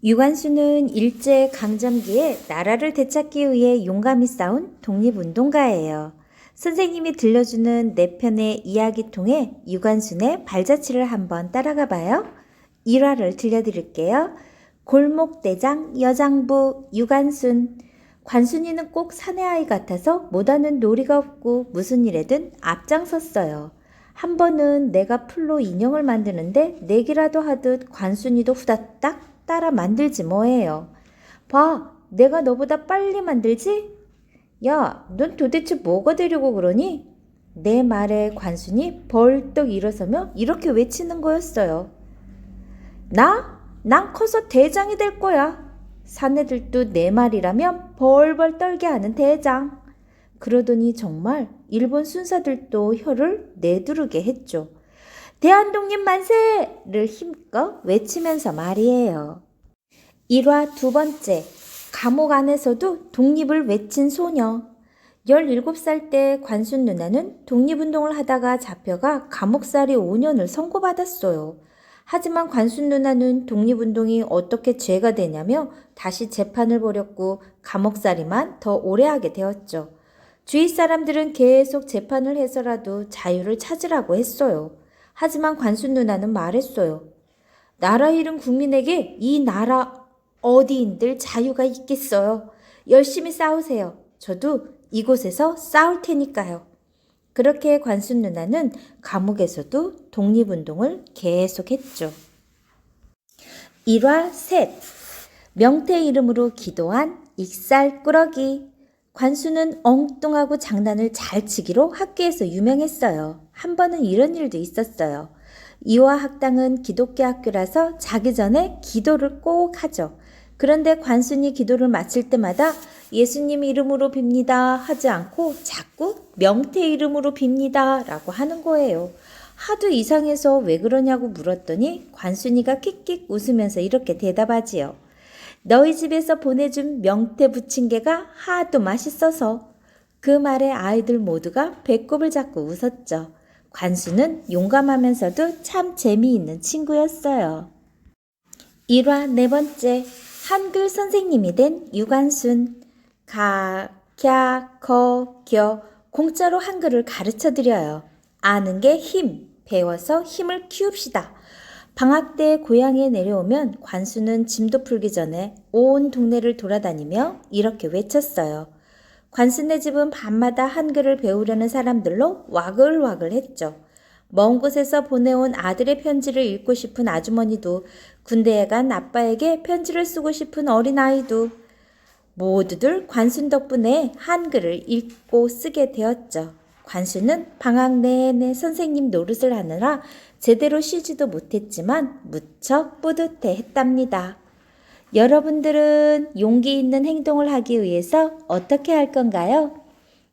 유관순은 일제강점기에 나라를 되찾기 위해 용감히 싸운 독립운동가예요. 선생님이 들려주는 네 편의 이야기 통해 유관순의 발자취를 한번 따라가 봐요. 1화를 들려드릴게요. 골목대장 여장부 유관순. 관순이는 꼭 사내아이 같아서 못하는 놀이가 없고 무슨 일에든 앞장섰어요. 한 번은 내가 풀로 인형을 만드는데 내기라도 하듯 관순이도 후다닥 따라 만들지 뭐예요. 봐, 내가 너보다 빨리 만들지? 야, 넌 도대체 뭐가 되려고 그러니? 내 말에 관순이 벌떡 일어서며 이렇게 외치는 거였어요. 난 커서 대장이 될 거야. 사내들도 내 말이라면 벌벌 떨게 하는 대장. 그러더니 정말 일본 순사들도 혀를 내두르게 했죠. 대한독립 만세를 힘껏 외치면서 말이에요. 1화 두 번째, 감옥 안에서도 독립을 외친 소녀. 17살 때 관순 누나는 독립운동을 하다가 잡혀가 감옥살이 5년을 선고받았어요. 하지만 관순 누나는 독립운동이 어떻게 죄가 되냐며 다시 재판을 벌였고 감옥살이만 더 오래 하게 되었죠. 주위 사람들은 계속 재판을 해서라도 자유를 찾으라고 했어요. 하지만 관순 누나는 말했어요. 나라 잃은 국민에게 이 나라 어디인들 자유가 있겠어요. 열심히 싸우세요. 저도 이곳에서 싸울 테니까요. 그렇게 관순 누나는 감옥에서도 독립운동을 계속했죠. 1화 셋. 명태 이름으로 기도한 익살꾸러기. 관순은 엉뚱하고 장난을 잘 치기로 학교에서 유명했어요. 한 번은 이런 일도 있었어요. 이화 학당은 기독교 학교라서 자기 전에 기도를 꼭 하죠. 그런데 관순이 기도를 마칠 때마다 예수님 이름으로 빕니다 하지 않고 자꾸 명태 이름으로 빕니다 라고 하는 거예요. 하도 이상해서 왜 그러냐고 물었더니 관순이가 킥킥 웃으면서 이렇게 대답하지요. 너희 집에서 보내준 명태 부침개가 하도 맛있어서. 그 말에 아이들 모두가 배꼽을 잡고 웃었죠. 관순은 용감하면서도 참 재미있는 친구였어요. 1화 네 번째, 한글 선생님이 된 유관순. 가, 캬, 커, 겨 공짜로 한글을 가르쳐드려요. 아는 게 힘, 배워서 힘을 키웁시다. 방학 때 고향에 내려오면 관순은 짐도 풀기 전에 온 동네를 돌아다니며 이렇게 외쳤어요. 관순네 집은 밤마다 한글을 배우려는 사람들로 와글와글했죠. 먼 곳에서 보내온 아들의 편지를 읽고 싶은 아주머니도 군대에 간 아빠에게 편지를 쓰고 싶은 어린아이도 모두들 관순 덕분에 한글을 읽고 쓰게 되었죠. 관순은 방학 내내 선생님 노릇을 하느라 제대로 쉬지도 못했지만 무척 뿌듯해 했답니다. 여러분들은 용기 있는 행동을 하기 위해서 어떻게 할 건가요?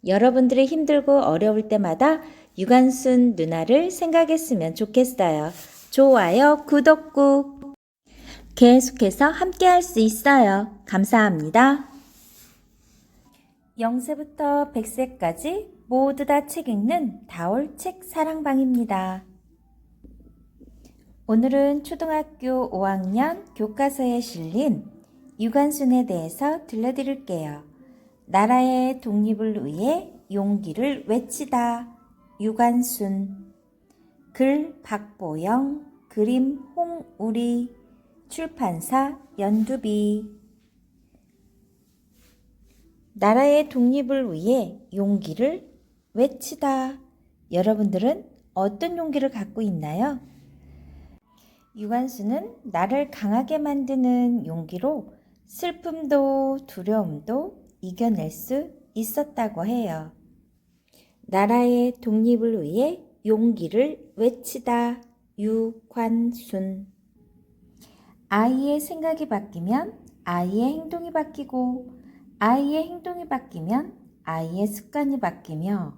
여러분들이 힘들고 어려울 때마다 유관순 누나를 생각했으면 좋겠어요. 좋아요, 구독 꾹. 계속해서 함께 할 수 있어요. 감사합니다. 0세부터 100세까지 모두 다 책 읽는 다올 책 사랑방입니다. 오늘은 초등학교 5학년 교과서에 실린 유관순에 대해서 들려드릴게요. 나라의 독립을 위해 용기를 외치다. 유관순. 글 박보영, 그림 홍우리, 출판사 연두비. 나라의 독립을 위해 용기를 외치다. 여러분들은 어떤 용기를 갖고 있나요? 유관순은 나를 강하게 만드는 용기로 슬픔도 두려움도 이겨낼 수 있었다고 해요. 나라의 독립을 위해 용기를 외치다. 유관순. 아이의 생각이 바뀌면 아이의 행동이 바뀌고, 아이의 행동이 바뀌면 아이의 습관이 바뀌며,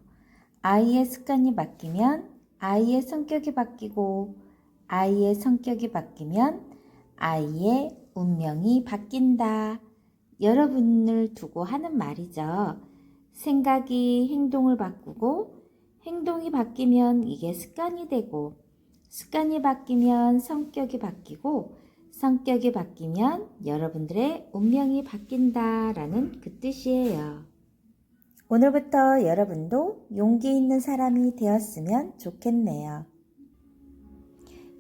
아이의 습관이 바뀌면 아이의 성격이 바뀌고, 아이의 성격이 바뀌면 아이의 운명이 바뀐다. 여러분을 두고 하는 말이죠. 생각이 행동을 바꾸고, 행동이 바뀌면 이게 습관이 되고, 습관이 바뀌면 성격이 바뀌고, 성격이 바뀌면 여러분들의 운명이 바뀐다라는 그 뜻이에요. 오늘부터 여러분도 용기 있는 사람이 되었으면 좋겠네요.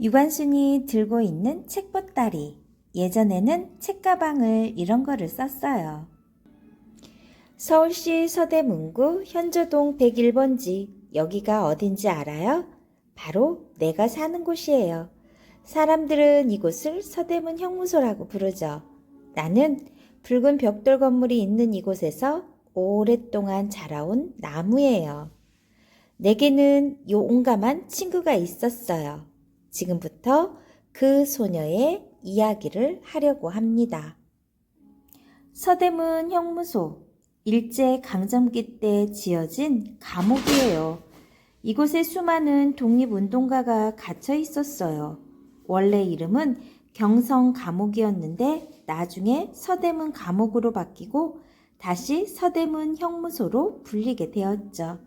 유관순이 들고 있는 책보따리. 예전에는 책가방을 이런 거를 썼어요. 서울시 서대문구 현조동 101번지. 여기가 어딘지 알아요? 바로 내가 사는 곳이에요. 사람들은 이곳을 서대문 형무소라고 부르죠. 나는 붉은 벽돌 건물이 있는 이곳에서 오랫동안 자라온 나무예요. 내게는 용감한 친구가 있었어요. 지금부터 그 소녀의 이야기를 하려고 합니다. 서대문 형무소, 일제강점기 때 지어진 감옥이에요. 이곳에 수많은 독립운동가가 갇혀 있었어요. 원래 이름은 경성 감옥이었는데 나중에 서대문 감옥으로 바뀌고 다시 서대문 형무소로 불리게 되었죠.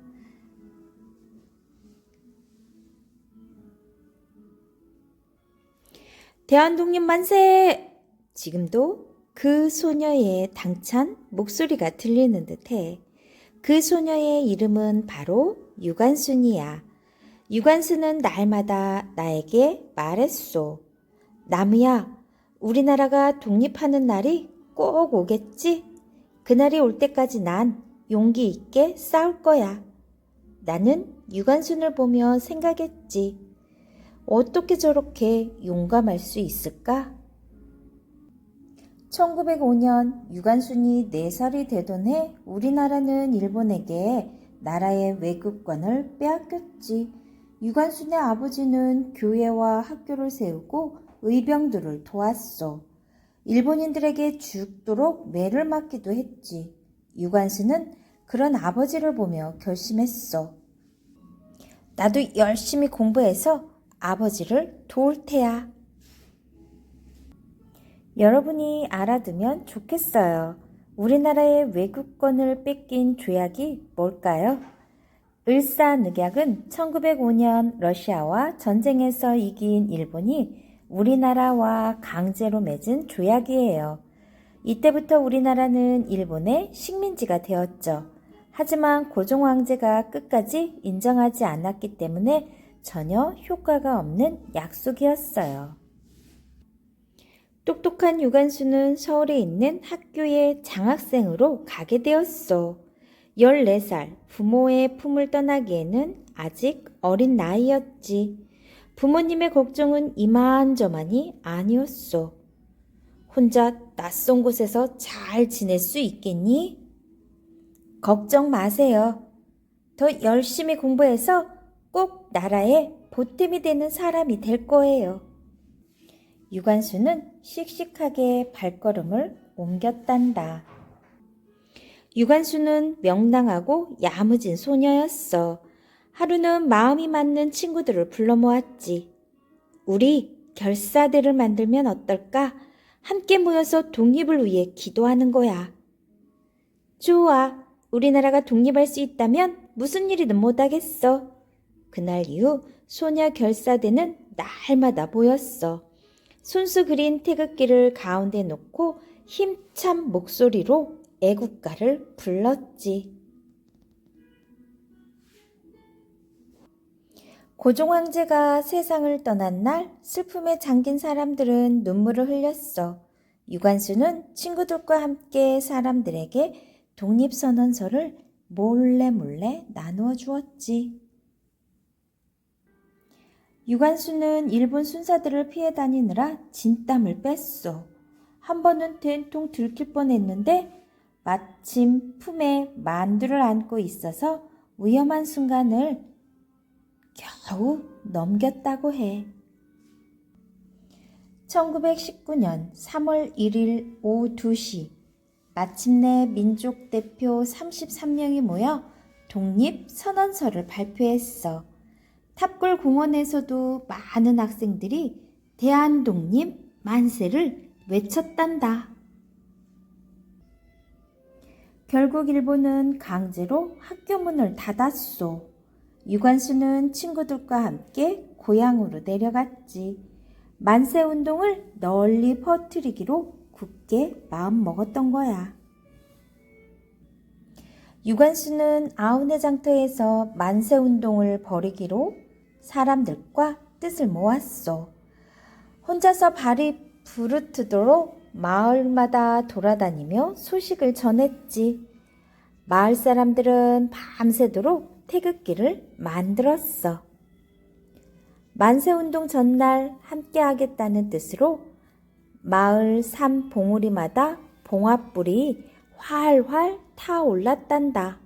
대한독립 만세! 지금도 그 소녀의 당찬 목소리가 들리는 듯해. 그 소녀의 이름은 바로 유관순이야. 유관순은 날마다 나에게 말했소. 나무야, 우리나라가 독립하는 날이 꼭 오겠지? 그날이 올 때까지 난 용기 있게 싸울 거야. 나는 유관순을 보며 생각했지. 어떻게 저렇게 용감할 수 있을까? 1905년 유관순이 4살이 되던 해 우리나라는 일본에게 나라의 외국권을 빼앗겼지. 유관순의 아버지는 교회와 학교를 세우고 의병들을 도왔어. 일본인들에게 죽도록 매를 맞기도 했지. 유관순은 그런 아버지를 보며 결심했어. 나도 열심히 공부해서 아버지를 도울 테야. 여러분이 알아두면 좋겠어요. 우리나라의 외국권을 뺏긴 조약이 뭘까요? 을사늑약은 1905년 러시아와 전쟁에서 이긴 일본이 우리나라와 강제로 맺은 조약이에요. 이때부터 우리나라는 일본의 식민지가 되었죠. 하지만 고종 황제가 끝까지 인정하지 않았기 때문에 전혀 효과가 없는 약속이었어요. 똑똑한 유관순은 서울에 있는 학교에 장학생으로 가게 되었어. 14살 부모의 품을 떠나기에는 아직 어린 나이였지. 부모님의 걱정은 이만저만이 아니었어. 혼자 낯선 곳에서 잘 지낼 수 있겠니? 걱정 마세요. 더 열심히 공부해서 꼭 나라의 보탬이 되는 사람이 될 거예요. 유관순은 씩씩하게 발걸음을 옮겼단다. 유관순은 명랑하고 야무진 소녀였어. 하루는 마음이 맞는 친구들을 불러 모았지. 우리 결사대를 만들면 어떨까? 함께 모여서 독립을 위해 기도하는 거야. 좋아. 우리나라가 독립할 수 있다면 무슨 일이든 못하겠어. 그날 이후 소녀 결사대는 날마다 모였어. 손수 그린 태극기를 가운데 놓고 힘찬 목소리로 애국가를 불렀지. 고종 황제가 세상을 떠난 날 슬픔에 잠긴 사람들은 눈물을 흘렸어. 유관순은 친구들과 함께 사람들에게 독립선언서를 몰래 나누어 주었지. 유관순은 일본 순사들을 피해 다니느라 진땀을 뺐어. 한 번은 된통 들킬 뻔했는데 마침 품에 만두를 안고 있어서 위험한 순간을 겨우 넘겼다고 해. 1919년 3월 1일 오후 2시 마침내 민족 대표 33명이 모여 독립선언서를 발표했어. 탑골 공원에서도 많은 학생들이 대한독립 만세를 외쳤단다. 결국 일본은 강제로 학교 문을 닫았소. 유관순은 친구들과 함께 고향으로 내려갔지. 만세운동을 널리 퍼뜨리기로 굳게 마음먹었던 거야. 유관수는 아우네 장터에서 만세운동을 벌이기로 사람들과 뜻을 모았어. 혼자서 발이 부르트도록 마을마다 돌아다니며 소식을 전했지. 마을 사람들은 밤새도록 태극기를 만들었어. 만세운동 전날 함께 하겠다는 뜻으로 마을 산 봉우리마다 봉화불이 활활 타올랐단다.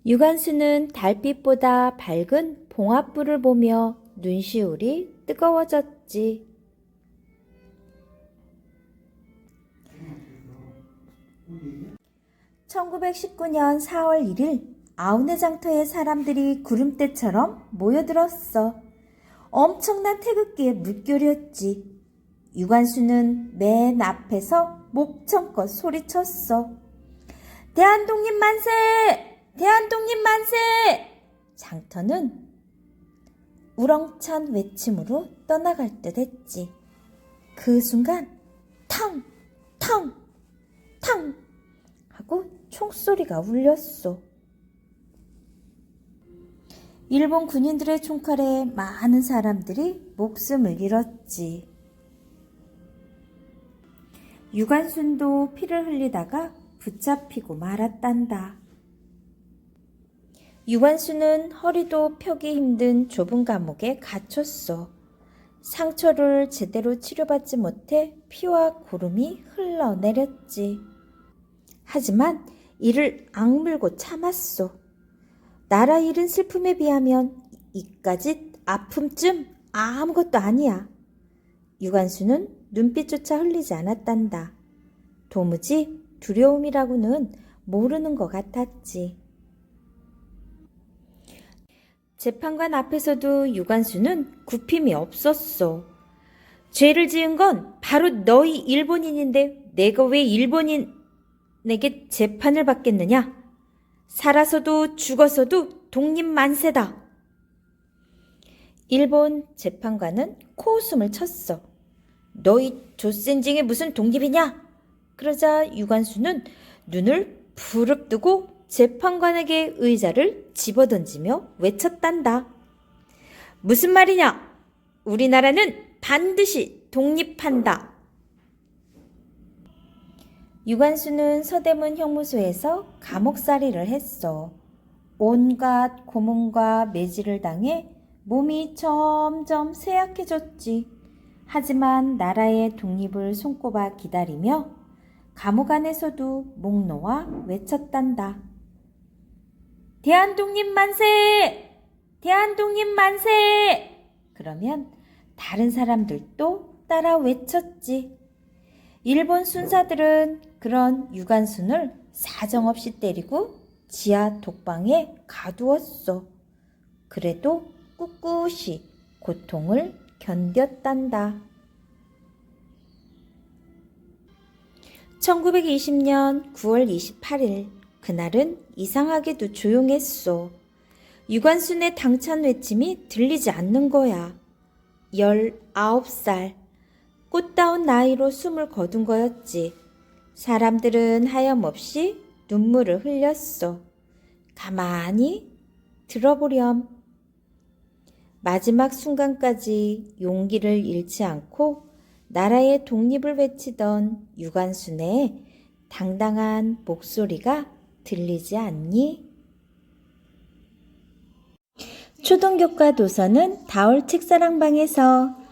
유관수는 달빛보다 밝은 봉화불을 보며 눈시울이 뜨거워졌지. (1919년 4월 1일) 아우네 장터에 사람들이 구름대처럼 모여들었어. 엄청난 태극기의 물결이었지. 유관수는 맨 앞에서 목청껏 소리쳤어. 대한독립 만세! 대한독립 만세! 장터는 우렁찬 외침으로 떠나갈 듯 했지. 그 순간 탕! 탕! 탕! 하고 총소리가 울렸어. 일본 군인들의 총칼에 많은 사람들이 목숨을 잃었지. 유관순도 피를 흘리다가 붙잡히고 말았단다. 유관순은 허리도 펴기 힘든 좁은 감옥에 갇혔어. 상처를 제대로 치료받지 못해 피와 고름이 흘러내렸지. 하지만 이를 악물고 참았어. 나라 잃은 슬픔에 비하면 이까짓 아픔쯤 아무것도 아니야. 유관수는 눈빛조차 흘리지 않았단다. 도무지 두려움이라고는 모르는 것 같았지. 재판관 앞에서도 유관수는 굽힘이 없었어. 죄를 지은 건 바로 너희 일본인인데 내가 왜 일본인에게 재판을 받겠느냐? 살아서도 죽어서도 독립만세다. 일본 재판관은 코웃음을 쳤어. 너희 조센징이 무슨 독립이냐? 그러자 유관수는 눈을 부릅뜨고 재판관에게 의자를 집어던지며 외쳤단다. 무슨 말이냐? 우리나라는 반드시 독립한다. 유관수는 서대문 형무소에서 감옥살이를 했어. 온갖 고문과 매질을 당해 몸이 점점 쇠약해졌지. 하지만 나라의 독립을 손꼽아 기다리며 감옥 안에서도 목 놓아 외쳤단다. 대한독립 만세! 대한독립 만세! 그러면 다른 사람들도 따라 외쳤지. 일본 순사들은 그런 유관순을 사정없이 때리고 지하 독방에 가두었어. 그래도 꿋꿋이 고통을 견뎠단다. 1920년 9월 28일 그날은 이상하게도 조용했어. 유관순의 당찬 외침이 들리지 않는 거야. 19살. 꽃다운 나이로 숨을 거둔 거였지. 사람들은 하염없이 눈물을 흘렸어. 가만히 들어보렴. 마지막 순간까지 용기를 잃지 않고 나라의 독립을 외치던 유관순의 당당한 목소리가 들리지 않니? 초등교과 도서는 다올 책사랑방에서